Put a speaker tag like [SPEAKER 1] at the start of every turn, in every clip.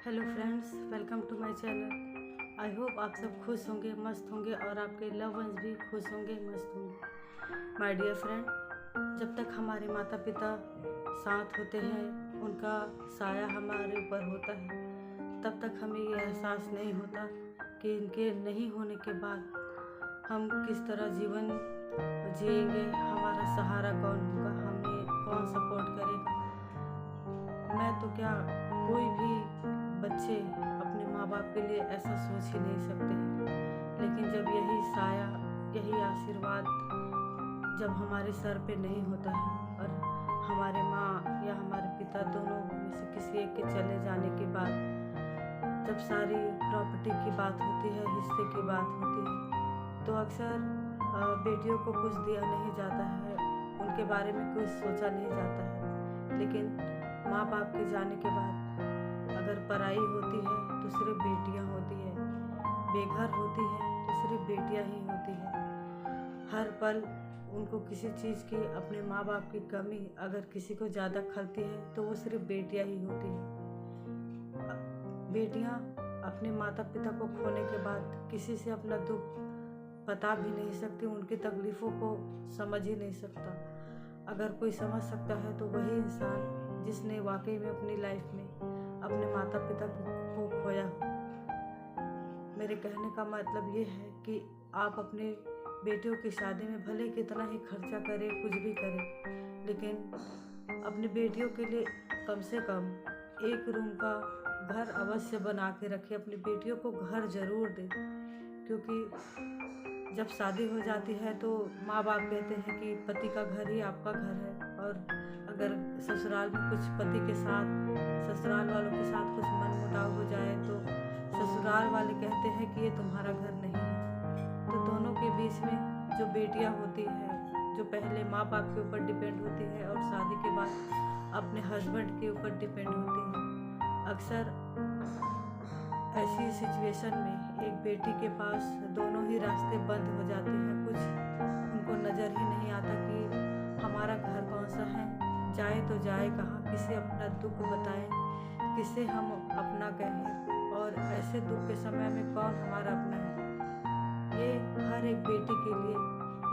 [SPEAKER 1] Hello friends, welcome to my channel. I hope आप सब खुश होंगे, मस्त होंगे और आपके लव वंस भी खुश होंगे, मस्त होंगे। माय डियर फ्रेंड, जब तक हमारे माता पिता साथ होते हैं, उनका साया हमारे ऊपर होता है, तब तक हमें ये एहसास नहीं होता कि इनके नहीं होने के बाद हम किस तरह जीवन जिएंगे, हमारा सहारा कौन होगा, हमें कौन सपोर्ट करेगा। मैं तो क्या, कोई भी बच्चे अपने माँ बाप के लिए ऐसा सोच ही नहीं सकते हैं। लेकिन जब यही साया, यही आशीर्वाद जब हमारे सर पे नहीं होता है और हमारे माँ या हमारे पिता दोनों में से किसी एक के चले जाने के बाद जब सारी प्रॉपर्टी की बात होती है, हिस्से की बात होती है, तो अक्सर बेटियों को कुछ दिया नहीं जाता है, उनके बारे में कुछ सोचा नहीं जाता है। लेकिन माँ बाप के जाने के बाद अगर पराई होती है तो सिर्फ बेटियाँ होती है, बेघर होती है तो सिर्फ बेटियाँ ही होती है। हर पल उनको किसी चीज़ की, अपने माँ बाप की कमी अगर किसी को ज़्यादा खलती है तो वो सिर्फ बेटियाँ ही होती है। बेटियाँ अपने माता पिता को खोने के बाद किसी से अपना दुख बता भी नहीं सकती, उनकी तकलीफ़ों को समझ ही नहीं सकता। अगर कोई समझ सकता है तो वही इंसान जिसने वाकई में अपनी लाइफ में अपने माता पिता को खोया हो। मेरे कहने का मतलब ये है कि आप अपने बेटियों की शादी में भले कितना ही खर्चा करें, कुछ भी करें, लेकिन अपनी बेटियों के लिए कम से कम एक रूम का घर अवश्य बना के रखें। अपनी बेटियों को घर ज़रूर दें, क्योंकि जब शादी हो जाती है तो माँ बाप कहते हैं कि पति का घर ही आपका घर है, और अगर ससुराल में कुछ पति के साथ, ससुराल वालों के साथ कुछ मनमुटाव हो जाए तो ससुराल वाले कहते हैं कि ये तुम्हारा घर नहीं है। तो दोनों के बीच में जो बेटियां होती है, जो पहले माँ बाप के ऊपर डिपेंड होती है और शादी के बाद अपने हस्बैंड के ऊपर डिपेंड होती है, अक्सर ऐसी सिचुएशन में एक बेटी के पास दोनों ही रास्ते बंद हो जाते हैं। कुछ उनको नज़र ही नहीं आता कि हमारा घर कौन सा है, जाए तो जाए कहाँ, किसे अपना दुख बताएं, किसे हम अपना कहें, और ऐसे दुख के समय में कौन हमारा अपना है। ये हर एक बेटी के लिए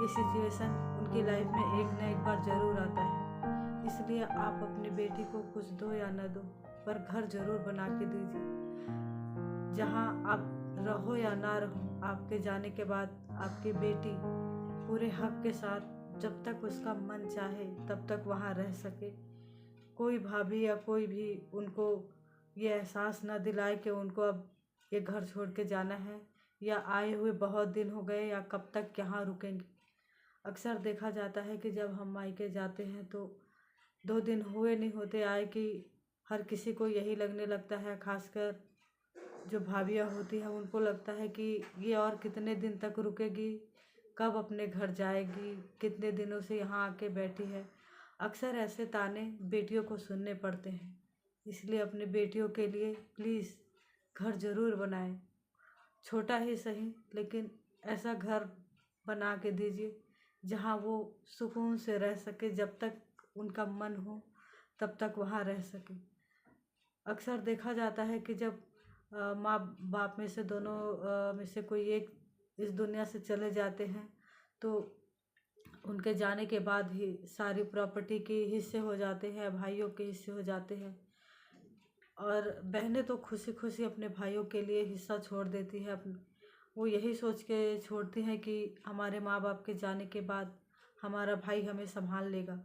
[SPEAKER 1] ये सिचुएशन उनकी लाइफ में एक न एक बार ज़रूर आता है। इसलिए आप अपनी बेटी को कुछ दो या न दो, पर घर ज़रूर बना के दीजिए। जहाँ आप रहो या ना रहो, आपके जाने के बाद आपकी बेटी पूरे हक के साथ जब तक उसका मन चाहे तब तक वहाँ रह सके। कोई भाभी या कोई भी उनको ये एहसास ना दिलाए कि उनको अब ये घर छोड़ के जाना है, या आए हुए बहुत दिन हो गए, या कब तक यहाँ रुकेंगे। अक्सर देखा जाता है कि जब हम मायके जाते हैं तो 2 दिन हुए नहीं होते आए कि हर किसी को यही लगने लगता है, खासकर जो भाभियाँ होती हैं उनको लगता है कि ये और कितने दिन तक रुकेगी, कब अपने घर जाएगी, कितने दिनों से यहाँ आके बैठी है। अक्सर ऐसे ताने बेटियों को सुनने पड़ते हैं। इसलिए अपने बेटियों के लिए प्लीज़ घर ज़रूर बनाएं, छोटा ही सही, लेकिन ऐसा घर बना के दीजिए जहाँ वो सुकून से रह सके, जब तक उनका मन हो तब तक वहाँ रह सके। अक्सर देखा जाता है कि जब माँ बाप में से दोनों में से कोई एक इस दुनिया से चले जाते हैं तो उनके जाने के बाद ही सारी प्रॉपर्टी के हिस्से हो जाते हैं, भाइयों के हिस्से हो जाते हैं, और बहनें तो खुशी खुशी अपने भाइयों के लिए हिस्सा छोड़ देती है। वो यही सोच के छोड़ती हैं कि हमारे माँ बाप के जाने के बाद हमारा भाई हमें संभाल लेगा।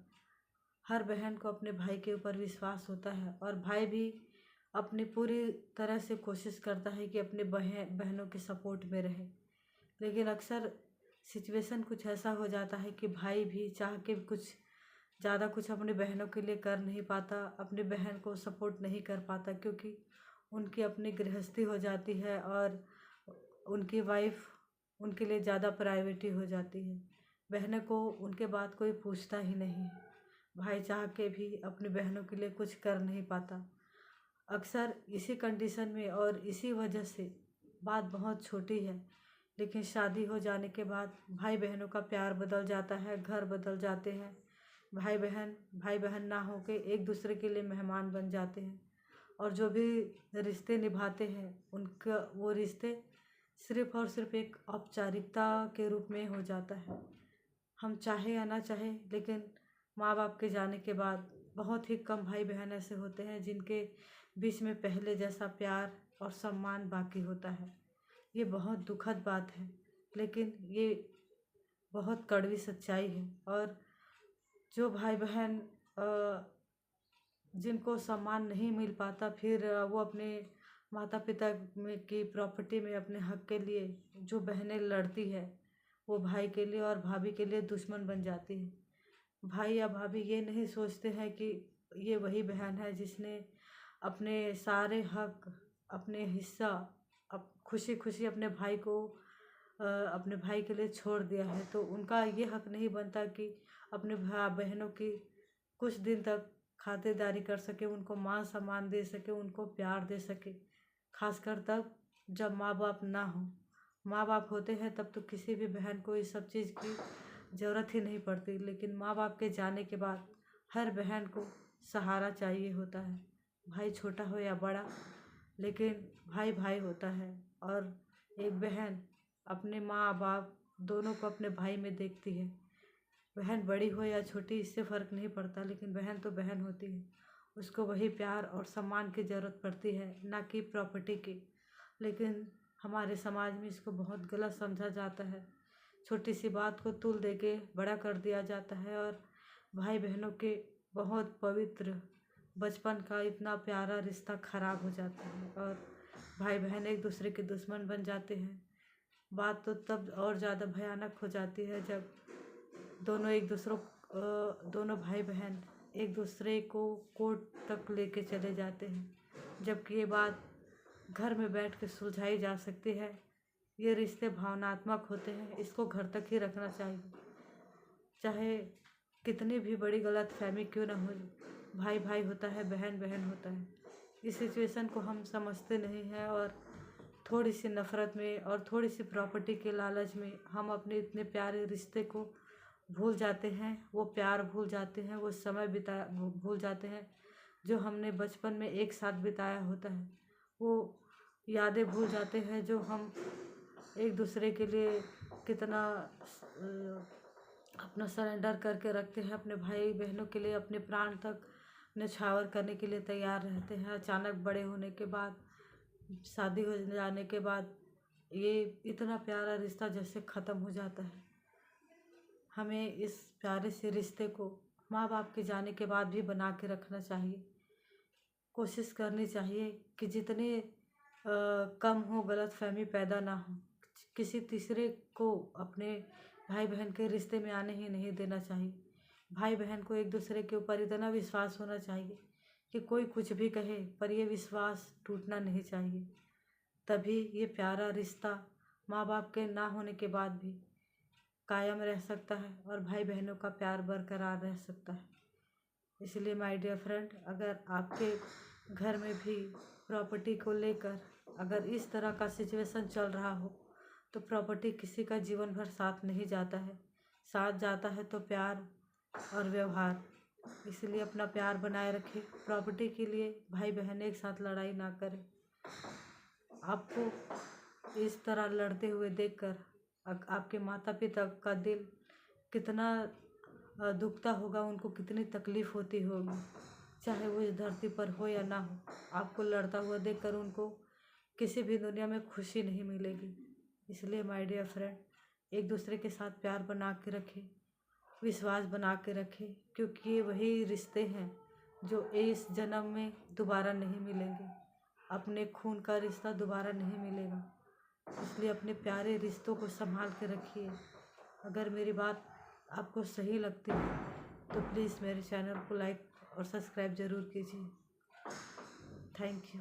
[SPEAKER 1] हर बहन को अपने भाई के ऊपर विश्वास होता है, और भाई भी अपनी पूरी तरह से कोशिश करता है कि अपने बहनों के सपोर्ट में रहे। लेकिन अक्सर सिचुएशन कुछ ऐसा हो जाता है कि भाई भी चाह के ज़्यादा कुछ अपने बहनों के लिए कर नहीं पाता, अपनी बहन को सपोर्ट नहीं कर पाता, क्योंकि उनकी अपनी गृहस्थी हो जाती है और उनकी वाइफ उनके लिए ज़्यादा प्रायोरिटी हो जाती है। बहनों को उनके बात कोई पूछता ही नहीं है। भाई चाह के भी अपनी बहनों के लिए कुछ कर नहीं पाता। अक्सर इसी कंडीशन में और इसी वजह से बात बहुत छोटी है, लेकिन शादी हो जाने के बाद भाई बहनों का प्यार बदल जाता है, घर बदल जाते हैं। भाई बहन ना हो के एक दूसरे के लिए मेहमान बन जाते हैं, और जो भी रिश्ते निभाते हैं उनका वो रिश्ते सिर्फ़ और सिर्फ एक औपचारिकता के रूप में हो जाता है। हम चाहे या ना चाहे, लेकिन माँ बाप के जाने के बाद बहुत ही कम भाई बहन ऐसे होते हैं जिनके बीच में पहले जैसा प्यार और सम्मान बाकी होता है। ये बहुत दुखद बात है, लेकिन ये बहुत कड़वी सच्चाई है। और जो भाई बहन जिनको सम्मान नहीं मिल पाता, फिर वो अपने माता पिता में की प्रॉपर्टी में अपने हक के लिए जो बहनें लड़ती है, वो भाई के लिए और भाभी के लिए दुश्मन बन जाती है। भाई या भाभी ये नहीं सोचते हैं कि ये वही बहन है जिसने अपने सारे हक, अपने हिस्सा, अब खुशी खुशी अपने भाई को अपने भाई के लिए छोड़ दिया है। तो उनका ये हक नहीं बनता कि अपने भाई बहनों की कुछ दिन तक खातिरदारी कर सके, उनको मान सम्मान दे सके, उनको प्यार दे सके। खासकर तब जब माँ बाप ना हो। माँ बाप होते हैं तब तो किसी भी बहन को इस सब चीज़ की ज़रूरत ही नहीं पड़ती, लेकिन माँ बाप के जाने के बाद हर बहन को सहारा चाहिए होता है। भाई छोटा हो या बड़ा, लेकिन भाई भाई होता है। और एक बहन अपने माँ बाप दोनों को अपने भाई में देखती है। बहन बड़ी हो या छोटी इससे फ़र्क नहीं पड़ता, लेकिन बहन तो बहन होती है। उसको वही प्यार और सम्मान की ज़रूरत पड़ती है, ना कि प्रॉपर्टी की। लेकिन हमारे समाज में इसको बहुत गलत समझा जाता है। छोटी सी बात को तुल दे के बड़ा कर दिया जाता है और भाई बहनों के बहुत पवित्र बचपन का इतना प्यारा रिश्ता खराब हो जाता है और भाई बहन एक दूसरे के दुश्मन बन जाते हैं। बात तो तब और ज़्यादा भयानक हो जाती है जब दोनों भाई बहन एक दूसरे को कोर्ट तक लेके चले जाते हैं, जबकि ये बात घर में बैठ के सुलझाई जा सकती है। ये रिश्ते भावनात्मक होते हैं, इसको घर तक ही रखना चाहिए। चाहे कितनी भी बड़ी गलतफहमी क्यों ना हो, भाई भाई होता है, बहन बहन होता है। इस सिचुएशन को हम समझते नहीं हैं और थोड़ी सी नफ़रत में और थोड़ी सी प्रॉपर्टी के लालच में हम अपने इतने प्यारे रिश्ते को भूल जाते हैं। वो प्यार भूल जाते हैं, वो समय भूल जाते हैं जो हमने बचपन में एक साथ बिताया होता है। वो यादें भूल जाते हैं जो हम एक दूसरे के लिए कितना अपना सरेंडर करके रखते हैं। अपने भाई बहनों के लिए अपने प्राण तक न्यौछावर करने के लिए तैयार रहते हैं। अचानक बड़े होने के बाद, शादी हो जाने के बाद ये इतना प्यारा रिश्ता जैसे ख़त्म हो जाता है। हमें इस प्यारे से रिश्ते को माँ बाप के जाने के बाद भी बना के रखना चाहिए। कोशिश करनी चाहिए कि जितने कम हो, गलतफहमी पैदा ना हो। किसी तीसरे को अपने भाई बहन के रिश्ते में आने ही नहीं देना चाहिए। भाई बहन को एक दूसरे के ऊपर इतना विश्वास होना चाहिए कि कोई कुछ भी कहे पर ये विश्वास टूटना नहीं चाहिए। तभी ये प्यारा रिश्ता माँ बाप के ना होने के बाद भी कायम रह सकता है और भाई बहनों का प्यार बरकरार रह सकता है। इसलिए माय डियर फ्रेंड, अगर आपके घर में भी प्रॉपर्टी को लेकर अगर इस तरह का सिचुएशन चल रहा हो, तो प्रॉपर्टी किसी का जीवन भर साथ नहीं जाता है। साथ जाता है तो प्यार और व्यवहार। इसलिए अपना प्यार बनाए रखें। प्रॉपर्टी के लिए भाई बहन एक साथ लड़ाई ना करें। आपको इस तरह लड़ते हुए देखकर आपके माता पिता का दिल कितना दुखता होगा, उनको कितनी तकलीफ़ होती होगी। चाहे वो इस धरती पर हो या ना हो, आपको लड़ता हुआ देखकर उनको किसी भी दुनिया में खुशी नहीं मिलेगी। इसलिए माय डियर फ्रेंड, एक दूसरे के साथ प्यार बना के रखें, विश्वास बना के रखें, क्योंकि ये वही रिश्ते हैं जो इस जन्म में दोबारा नहीं मिलेंगे। अपने खून का रिश्ता दोबारा नहीं मिलेगा। इसलिए अपने प्यारे रिश्तों को संभाल के रखिए। अगर मेरी बात आपको सही लगती है तो प्लीज़ मेरे चैनल को लाइक और सब्सक्राइब ज़रूर कीजिए। Thank you.